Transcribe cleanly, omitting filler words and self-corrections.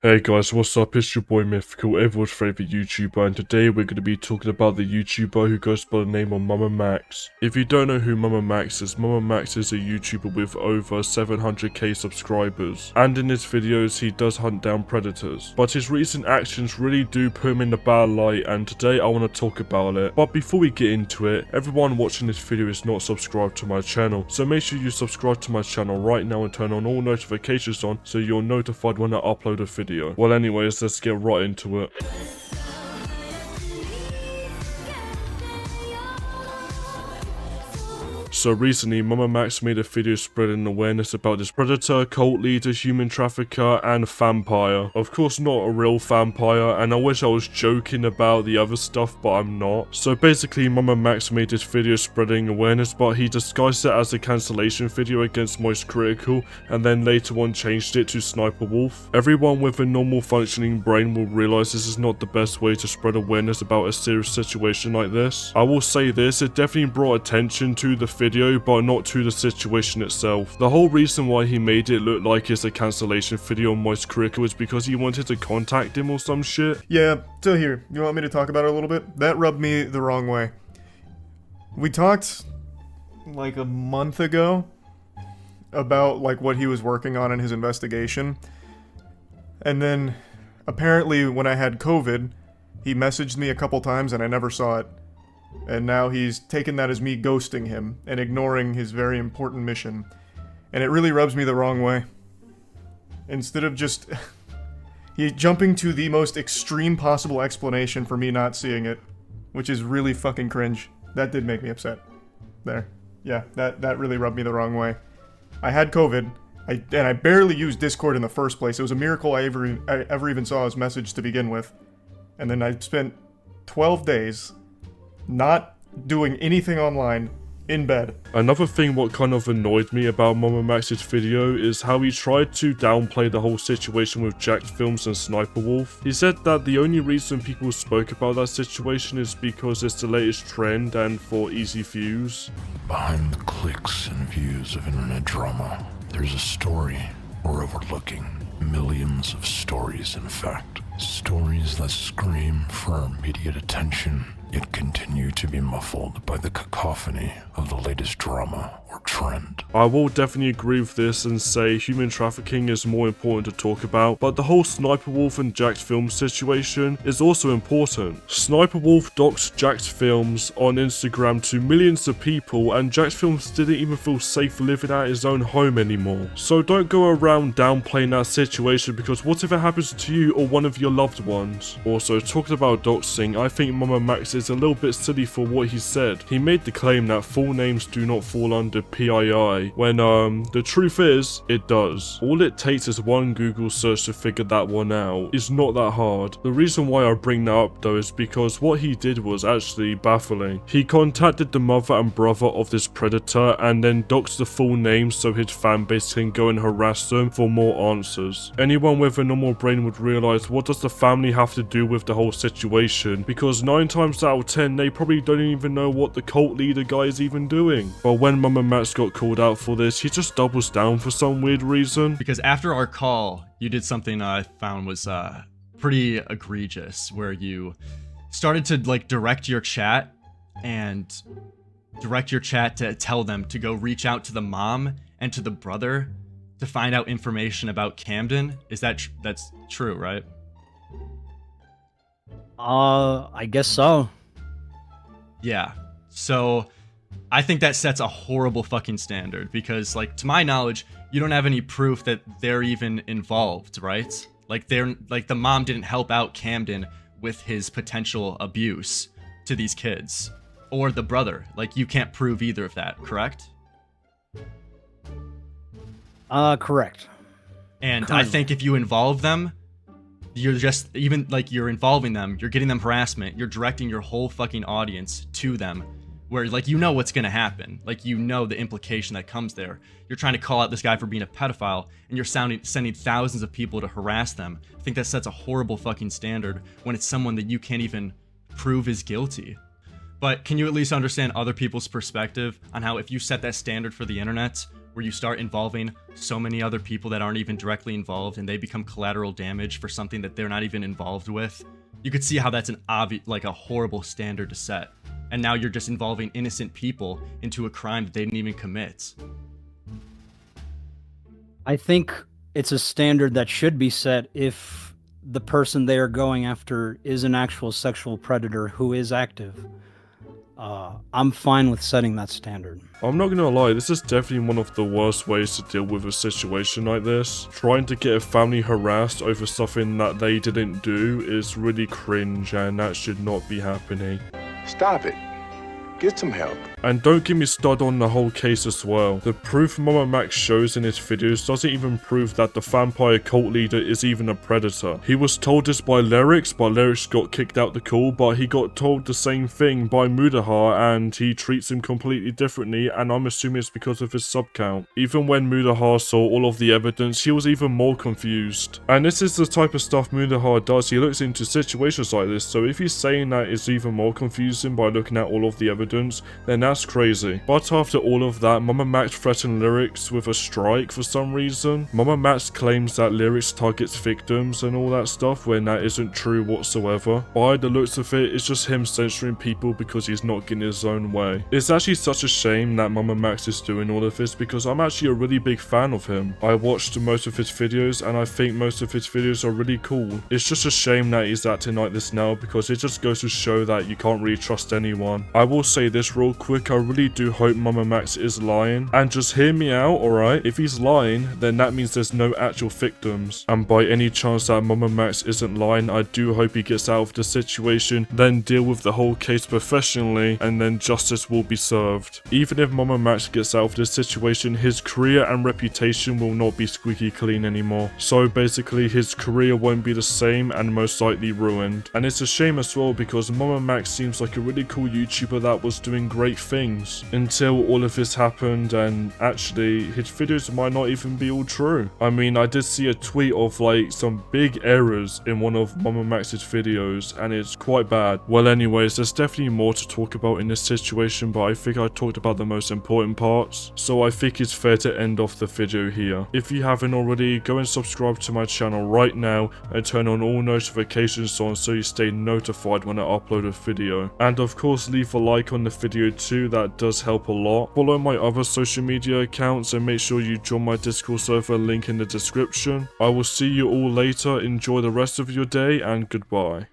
Hey guys, what's up? It's your boy Mythical, everyone's favourite YouTuber, and today we're going to be talking about the YouTuber who goes by the name of MamaMax. If you don't know who MamaMax is a YouTuber with over 700k subscribers, and in his videos he does hunt down predators. But his recent actions really do put him in a bad light, and today I want to talk about it. But before we get into it, everyone watching this video is not subscribed to my channel, so make sure you subscribe to my channel right now and turn on all notifications on so you're notified when I upload a video. Well anyways, let's get right into it. So recently, MamaMax made a video spreading awareness about this predator, cult leader, human trafficker, and vampire. Of course not a real vampire, and I wish I was joking about the other stuff, but I'm not. So basically, MamaMax made this video spreading awareness, but he disguised it as a cancellation video against Mythical, and then later on changed it to Sniper Wolf. Everyone with a normal functioning brain will realize this is not the best way to spread awareness about a serious situation like this. I will say this, it definitely brought attention to the video, but not to the situation itself. The whole reason why he made it look like it's a cancellation video on Mythical is because he wanted to contact him or some shit. Yeah, so here, you want me to talk about it a little bit? That rubbed me the wrong way. We talked like a month ago about like what he was working on in his investigation. And then apparently when I had COVID, he messaged me a couple times and I never saw it. And now he's taken that as me ghosting him and ignoring his very important mission. And it really rubs me the wrong way. Instead of just he jumping to the most extreme possible explanation for me not seeing it, which is really fucking cringe. That did make me upset. There. Yeah, that really rubbed me the wrong way. I had COVID, and I barely used Discord in the first place. It was a miracle I ever even saw his message to begin with. And then I spent 12 days not doing anything online, in bed. Another thing what kind of annoyed me about MamaMax's video is how he tried to downplay the whole situation with Jacked Films and Sniper Wolf. He said that the only reason people spoke about that situation is because it's the latest trend and for easy views. Behind the clicks and views of internet drama, there's a story we're overlooking. Millions of stories, in fact. Stories that scream for immediate attention, yet continue to be muffled by the cacophony of the latest drama or trend. I will definitely agree with this and say human trafficking is more important to talk about, but the whole Sniper Wolf and Jacked Films situation is also important. Sniper Wolf doxed Jacked Films on Instagram to millions of people, and Jacked Films didn't even feel safe living at his own home anymore. So don't go around downplaying that situation, because what if it happens to you or one of your loved ones? Also, talking about doxing, I think MamaMax is a little bit silly for what he said. He made the claim that full names do not fall under PII, when the truth is, it does. All it takes is one Google search to figure that one out. It's not that hard. The reason why I bring that up though is because what he did was actually baffling. He contacted the mother and brother of this predator and then doxed the full names so his fanbase can go and harass them for more answers. Anyone with a normal brain would realize, what does the family have to do with the whole situation? Because 9 times out of 10 they probably don't even know what the cult leader guy is even doing. But when MamaMax got called out for this, he just doubles down for some weird reason. Because after our call, you did something I found was pretty egregious, where you started to like direct your chat to tell them to go reach out to the mom and to the brother to find out information about Camden. Is that that's true, right? I guess so. Yeah. So I think that sets a horrible fucking standard, because like to my knowledge, you don't have any proof that they're even involved, right? Like the mom didn't help out Camden with his potential abuse to these kids, or the brother. Like you can't prove either of that, correct? Correct. And I think if you involve them, you're just, even like you're involving them, you're getting them harassment, you're directing your whole fucking audience to them, where like you know what's gonna happen, like you know the implication that comes there. You're trying to call out this guy for being a pedophile, and you're sending thousands of people to harass them. I think that sets a horrible fucking standard when it's someone that you can't even prove is guilty. But can you at least understand other people's perspective on how if you set that standard for the internet, where you start involving so many other people that aren't even directly involved and they become collateral damage for something that they're not even involved with, you could see how that's a horrible standard to set. And now you're just involving innocent people into a crime that they didn't even commit. I think it's a standard that should be set if the person they are going after is an actual sexual predator who is active. I'm fine with setting that standard. I'm not gonna lie, this is definitely one of the worst ways to deal with a situation like this. Trying to get a family harassed over something that they didn't do is really cringe, and that should not be happening. Stop it. Get some help. And don't get me started on the whole case as well. The proof MamaMax shows in his videos doesn't even prove that the vampire cult leader is even a predator. He was told this by Lyrics, but Lyrics got kicked out the call, but he got told the same thing by Mudahar, and he treats him completely differently, and I'm assuming it's because of his sub count. Even when Mudahar saw all of the evidence, he was even more confused. And this is the type of stuff Mudahar does. He looks into situations like this, so if he's saying that it's even more confusing by looking at all of the evidence, then that's crazy. But after all of that, MamaMax threatened Lyrics with a strike for some reason. MamaMax claims that Lyrics targets victims and all that stuff when that isn't true whatsoever. By the looks of it, it's just him censoring people because he's not getting his own way. It's actually such a shame that MamaMax is doing all of this because I'm actually a really big fan of him. I watched most of his videos and I think most of his videos are really cool. It's just a shame that he's acting like this now because it just goes to show that you can't really trust anyone. I will say this real quick, I really do hope MamaMax is lying, and just hear me out, alright? If he's lying, then that means there's no actual victims, and by any chance that MamaMax isn't lying, I do hope he gets out of the situation, then deal with the whole case professionally, and then justice will be served. Even if MamaMax gets out of this situation, his career and reputation will not be squeaky clean anymore. So basically, his career won't be the same and most likely ruined. And it's a shame as well because MamaMax seems like a really cool YouTuber that was doing great things until all of this happened, and actually his videos might not even be all true. I mean, I did see a tweet of like some big errors in one of MamaMax's videos and it's quite bad. Well anyways, there's definitely more to talk about in this situation, but I think I talked about the most important parts, so I think it's fair to end off the video here. If you haven't already, go and subscribe to my channel right now and turn on all notifications on so you stay notified when I upload a video. And of course leave a like on the video too, that does help a lot. Follow my other social media accounts and make sure you join my Discord server, link in the description. I will see you all later, enjoy the rest of your day and goodbye.